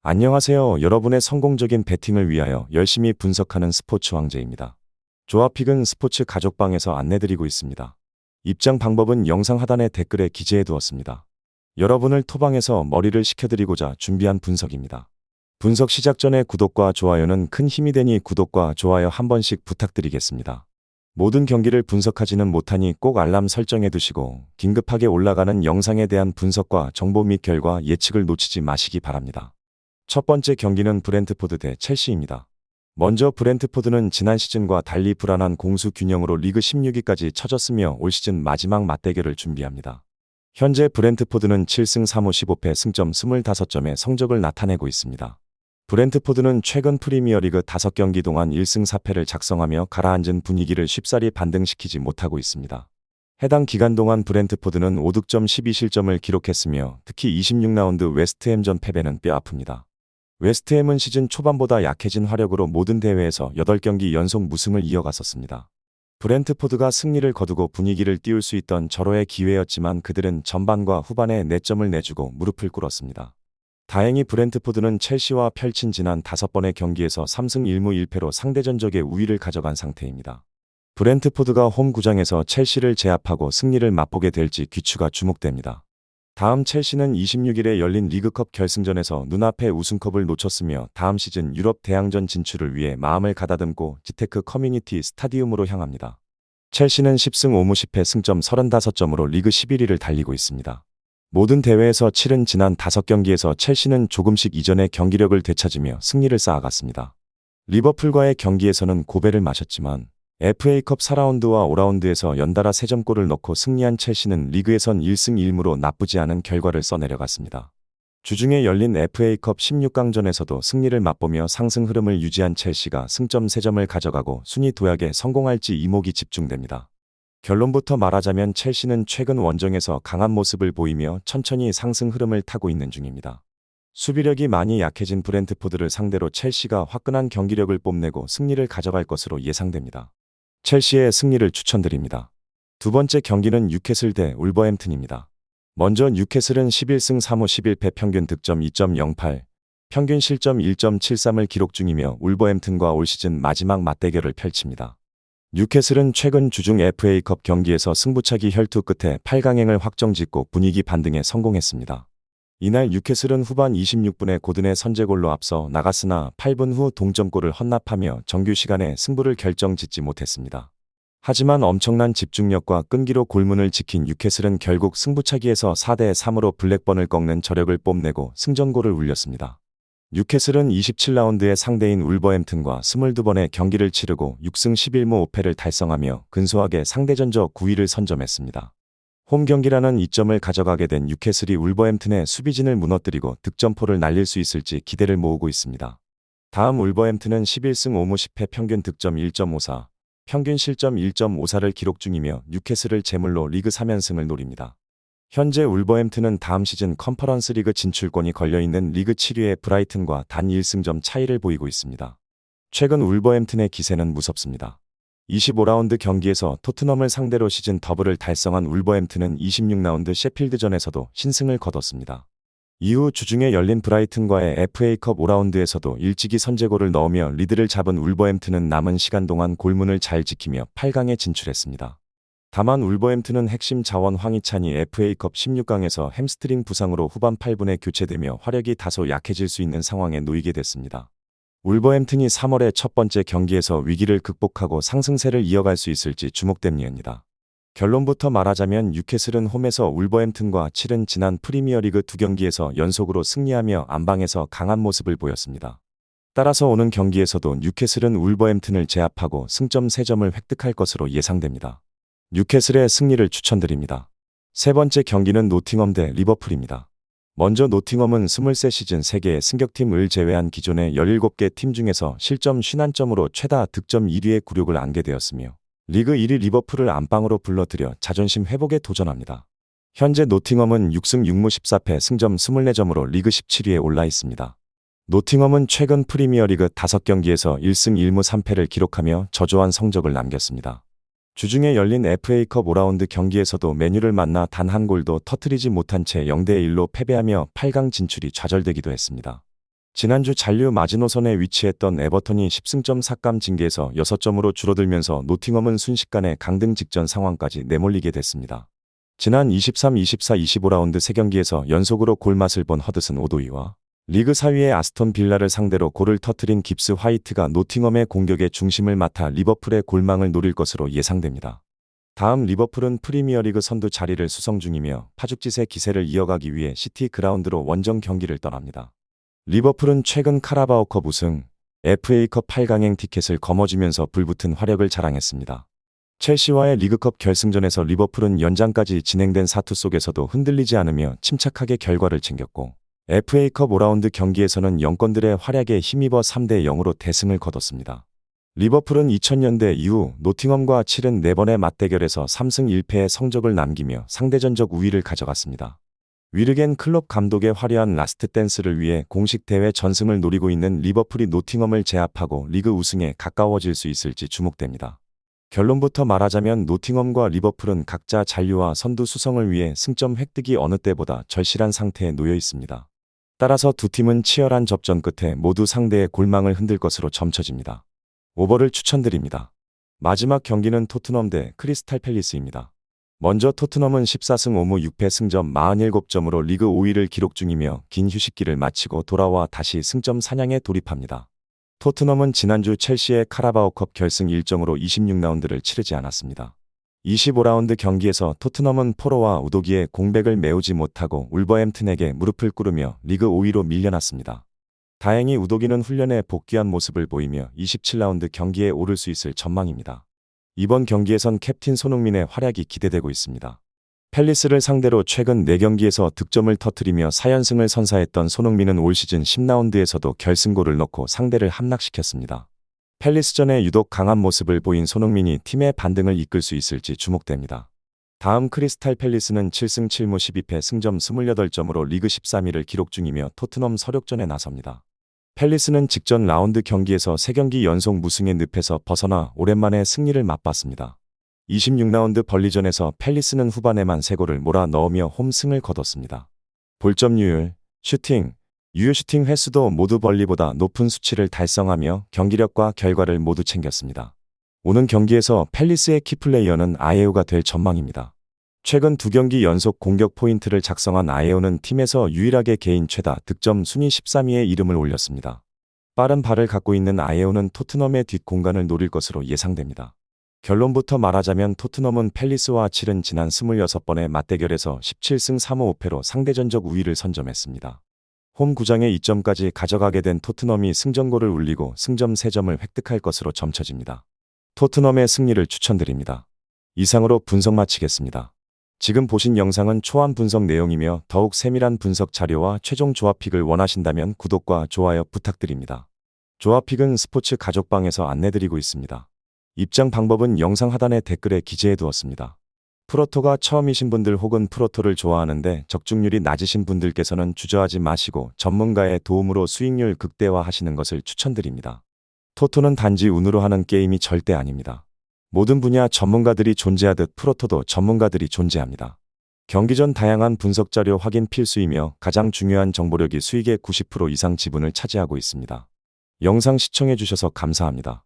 안녕하세요. 여러분의 성공적인 배팅을 위하여 열심히 분석하는 스포츠 황제입니다. 조합픽은 스포츠 가족방에서 안내드리고 있습니다. 입장 방법은 영상 하단의 댓글에 기재해 두었습니다. 여러분을 토방에서 머리를 식혀드리고자 준비한 분석입니다. 분석 시작 전에 구독과 좋아요는 큰 힘이 되니 구독과 좋아요 한 번씩 부탁드리겠습니다. 모든 경기를 분석하지는 못하니 꼭 알람 설정해 두시고 긴급하게 올라가는 영상에 대한 분석과 정보 및 결과 예측을 놓치지 마시기 바랍니다. 첫 번째 경기는 브렌트포드 대 첼시입니다. 먼저 브렌트포드는 지난 시즌과 달리 불안한 공수 균형으로 리그 16위까지 처졌으며 올 시즌 마지막 맞대결을 준비합니다. 현재 브렌트포드는 7승 3무 15패 승점 25점의 성적을 나타내고 있습니다. 브렌트포드는 최근 프리미어리그 5경기 동안 1승 4패를 작성하며 가라앉은 분위기를 쉽사리 반등시키지 못하고 있습니다. 해당 기간 동안 브렌트포드는 5득점 12실점을 기록했으며 특히 26라운드 웨스트햄전 패배는 뼈아픕니다. 웨스트햄은 시즌 초반보다 약해진 화력으로 모든 대회에서 8경기 연속 무승을 이어갔었습니다. 브렌트포드가 승리를 거두고 분위기를 띄울 수 있던 절호의 기회였지만 그들은 전반과 후반에 4점을 내주고 무릎을 꿇었습니다. 다행히 브렌트포드는 첼시와 펼친 지난 5번의 경기에서 3승 1무 1패로 상대 전적의 우위를 가져간 상태입니다. 브렌트포드가 홈 구장에서 첼시를 제압하고 승리를 맛보게 될지 귀추가 주목됩니다. 다음 첼시는 26일에 열린 리그컵 결승전에서 눈앞에 우승컵을 놓쳤으며 다음 시즌 유럽 대항전 진출을 위해 마음을 가다듬고 지테크 커뮤니티 스타디움으로 향합니다. 첼시는 10승 5무 10패 승점 35점으로 리그 11위를 달리고 있습니다. 모든 대회에서 치른 지난 5경기에서 첼시는 조금씩 이전의 경기력을 되찾으며 승리를 쌓아갔습니다. 리버풀과의 경기에서는 고배를 마셨지만 FA컵 4라운드와 5라운드에서 연달아 3점골을 넣고 승리한 첼시는 리그에선 1승 1무로 나쁘지 않은 결과를 써내려갔습니다. 주중에 열린 FA컵 16강전에서도 승리를 맛보며 상승 흐름을 유지한 첼시가 승점 3점을 가져가고 순위 도약에 성공할지 이목이 집중됩니다. 결론부터 말하자면 첼시는 최근 원정에서 강한 모습을 보이며 천천히 상승 흐름을 타고 있는 중입니다. 수비력이 많이 약해진 브렌트포드를 상대로 첼시가 화끈한 경기력을 뽐내고 승리를 가져갈 것으로 예상됩니다. 첼시의 승리를 추천드립니다. 두 번째 경기는 뉴캐슬 대 울버햄튼입니다. 먼저 뉴캐슬은 11승 3무 11패 평균 득점 2.08, 평균 실점 1.73을 기록 중이며 울버햄튼과 올 시즌 마지막 맞대결을 펼칩니다. 뉴캐슬은 최근 주중 FA컵 경기에서 승부차기 혈투 끝에 8강행을 확정짓고 분위기 반등에 성공했습니다. 이날 뉴캐슬은 후반 26분에 고든의 선제골로 앞서 나갔으나 8분 후 동점골을 헌납하며 정규 시간에 승부를 결정짓지 못했습니다. 하지만 엄청난 집중력과 끈기로 골문을 지킨 뉴캐슬은 결국 승부차기에서 4대 3으로 블랙번을 꺾는 저력을 뽐내고 승전골을 울렸습니다. 뉴캐슬은 27라운드의 상대인 울버햄튼과 22번의 경기를 치르고 6승 11무 5패를 달성하며 근소하게 상대 전적 9위를 선점했습니다. 홈 경기라는 이점을 가져가게 된 뉴캐슬이 울버햄튼의 수비진을 무너뜨리고 득점포를 날릴 수 있을지 기대를 모으고 있습니다. 다음 울버햄튼은 11승 5무 10패 평균 득점 1.54, 평균 실점 1.54를 기록 중이며 뉴캐슬을 제물로 리그 3연승을 노립니다. 현재 울버햄튼은 다음 시즌 컨퍼런스 리그 진출권이 걸려있는 리그 7위의 브라이튼과 단 1승점 차이를 보이고 있습니다. 최근 울버햄튼의 기세는 무섭습니다. 25라운드 경기에서 토트넘을 상대로 시즌 더블을 달성한 울버햄튼은 26라운드 셰필드전에서도 신승을 거뒀습니다. 이후 주중에 열린 브라이튼과의 FA컵 5라운드에서도 일찍이 선제골을 넣으며 리드를 잡은 울버햄튼은 남은 시간 동안 골문을 잘 지키며 8강에 진출했습니다. 다만 울버햄튼은 핵심 자원 황희찬이 FA컵 16강에서 햄스트링 부상으로 후반 8분에 교체되며 화력이 다소 약해질 수 있는 상황에 놓이게 됐습니다. 울버햄튼이 3월의 첫 번째 경기에서 위기를 극복하고 상승세를 이어갈 수 있을지 주목됩니다. 결론부터 말하자면 뉴캐슬은 홈에서 울버햄튼과 치른 지난 프리미어리그 2경기에서 연속으로 승리하며 안방에서 강한 모습을 보였습니다. 따라서 오는 경기에서도 뉴캐슬은 울버햄튼을 제압하고 승점 3점을 획득할 것으로 예상됩니다. 뉴캐슬의 승리를 추천드립니다. 세 번째 경기는 노팅엄 대 리버풀입니다. 먼저 노팅엄은 23 시즌 세계의 승격팀을 제외한 기존의 17개 팀 중에서 실점 51점으로 최다 득점 1위의 굴욕을 안게 되었으며 리그 1위 리버풀을 안방으로 불러들여 자존심 회복에 도전합니다. 현재 노팅엄은 6승 6무 14패 승점 24점으로 리그 17위에 올라 있습니다. 노팅엄은 최근 프리미어리그 5경기에서 1승 1무 3패를 기록하며 저조한 성적을 남겼습니다. 주중에 열린 FA컵 5라운드 경기에서도 맨유를 만나 단 한 골도 터뜨리지 못한 채 0대 1로 패배하며 8강 진출이 좌절되기도 했습니다. 지난주 잔류 마지노선에 위치했던 에버턴이 10승점 삭감 징계에서 6점으로 줄어들면서 노팅엄은 순식간에 강등 직전 상황까지 내몰리게 됐습니다. 지난 23, 24, 25라운드 3경기에서 연속으로 골맛을 본 허드슨 오도이와 리그 4위의 아스톤 빌라를 상대로 골을 터뜨린 깁스 화이트가 노팅엄의 공격의 중심을 맡아 리버풀의 골망을 노릴 것으로 예상됩니다. 다음 리버풀은 프리미어리그 선두 자리를 수성 중이며 파죽지세 기세를 이어가기 위해 시티 그라운드로 원정 경기를 떠납니다. 리버풀은 최근 카라바오컵 우승, FA컵 8강행 티켓을 거머쥐면서 불붙은 화력을 자랑했습니다. 첼시와의 리그컵 결승전에서 리버풀은 연장까지 진행된 사투 속에서도 흔들리지 않으며 침착하게 결과를 챙겼고 FA컵 5라운드 경기에서는 영권들의 활약에 힘입어 3대 0으로 대승을 거뒀습니다. 리버풀은 2000년대 이후 노팅엄과 치른 4번의 맞대결에서 3승 1패의 성적을 남기며 상대전적 우위를 가져갔습니다. 위르겐 클롭 감독의 화려한 라스트 댄스를 위해 공식 대회 전승을 노리고 있는 리버풀이 노팅엄을 제압하고 리그 우승에 가까워질 수 있을지 주목됩니다. 결론부터 말하자면 노팅엄과 리버풀은 각자 잔류와 선두 수성을 위해 승점 획득이 어느 때보다 절실한 상태에 놓여 있습니다. 따라서 두 팀은 치열한 접전 끝에 모두 상대의 골망을 흔들 것으로 점쳐집니다. 오버를 추천드립니다. 마지막 경기는 토트넘 대 크리스탈 팰리스입니다. 먼저 토트넘은 14승 5무 6패 승점 47점으로 리그 5위를 기록 중이며 긴 휴식기를 마치고 돌아와 다시 승점 사냥에 돌입합니다. 토트넘은 지난주 첼시의 카라바오컵 결승 일정으로 26라운드를 치르지 않았습니다. 25라운드 경기에서 토트넘은 포로와 우도기의 공백을 메우지 못하고 울버햄튼에게 무릎을 꿇으며 리그 5위로 밀려났습니다. 다행히 우도기는 훈련에 복귀한 모습을 보이며 27라운드 경기에 오를 수 있을 전망입니다. 이번 경기에선 캡틴 손흥민의 활약이 기대되고 있습니다. 팰리스를 상대로 최근 4경기에서 득점을 터뜨리며 4연승을 선사했던 손흥민은 올 시즌 10라운드에서도 결승골을 넣고 상대를 함락시켰습니다. 팰리스전에 유독 강한 모습을 보인 손흥민이 팀의 반등을 이끌 수 있을지 주목됩니다. 다음 크리스탈 팰리스는 7승 7무 12패 승점 28점으로 리그 13위를 기록 중이며 토트넘 서력전에 나섭니다. 팰리스는 직전 라운드 경기에서 3경기 연속 무승의 늪에서 벗어나 오랜만에 승리를 맛봤습니다. 26라운드 벌리전에서 팰리스는 후반에만 3골을 몰아 넣으며 홈승을 거뒀습니다. 볼점유율, 슈팅, 유효 슈팅 횟수도 모두 벌리보다 높은 수치를 달성하며 경기력과 결과를 모두 챙겼습니다. 오는 경기에서 팰리스의 키플레이어는 아예우가 될 전망입니다. 최근 2경기 연속 공격 포인트를 작성한 아예우는 팀에서 유일하게 개인 최다 득점 순위 13위에 이름을 올렸습니다. 빠른 발을 갖고 있는 아예우는 토트넘의 뒷공간을 노릴 것으로 예상됩니다. 결론부터 말하자면 토트넘은 팰리스와 치른 지난 26번의 맞대결에서 17승 3무 5패로 상대전적 우위를 선점했습니다. 홈 구장에 2점까지 가져가게 된 토트넘이 승전골을 울리고 승점 3점을 획득할 것으로 점쳐집니다. 토트넘의 승리를 추천드립니다. 이상으로 분석 마치겠습니다. 지금 보신 영상은 초안 분석 내용이며 더욱 세밀한 분석 자료와 최종 조합픽을 원하신다면 구독과 좋아요 부탁드립니다. 조합픽은 스포츠 가족방에서 안내드리고 있습니다. 입장 방법은 영상 하단의 댓글에 기재해 두었습니다. 프로토가 처음이신 분들 혹은 프로토를 좋아하는데 적중률이 낮으신 분들께서는 주저하지 마시고 전문가의 도움으로 수익률 극대화하시는 것을 추천드립니다. 토토는 단지 운으로 하는 게임이 절대 아닙니다. 모든 분야 전문가들이 존재하듯 프로토도 전문가들이 존재합니다. 경기 전 다양한 분석 자료 확인 필수이며 가장 중요한 정보력이 수익의 90% 이상 지분을 차지하고 있습니다. 영상 시청해 주셔서 감사합니다.